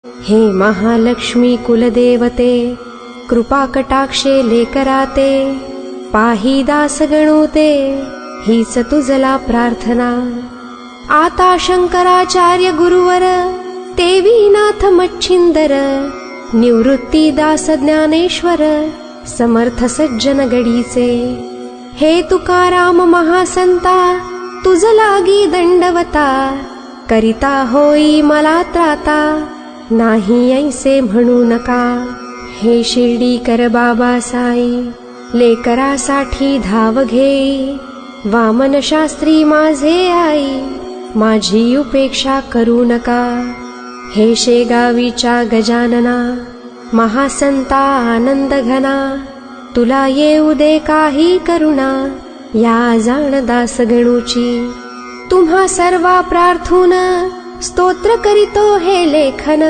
हे महालक्ष्मी कुलदेवते, कृपा कटाक्षे लेकराते, पाही दास गणोते, हीच तुझला प्रार्थना। आता शंकराचार्य गुरुवर, तेवी नाथ मच्छिंदर, निवृत्ती दास ज्ञानेश्वर, समर्थ सज्जन गडीचे। हे तुकाराम महासंता, तुझ लागी दंडवता, करिता होई मला त्राता, नाही ऐसे म्हणू नका। हे शिर्डीकर बाबा साई, लेकरासाठी धाव घेई, वामन शास्त्री माझे आई, माझी उपेक्षा करू नका। हे शेगावीच्या गजानना, महासंता आनंद घना, तुला येऊ दे काही करुणा, या जाण दास गणूची। तुम्हा सर्वा प्रार्थून स्तोत्र करीतो हे लेखन।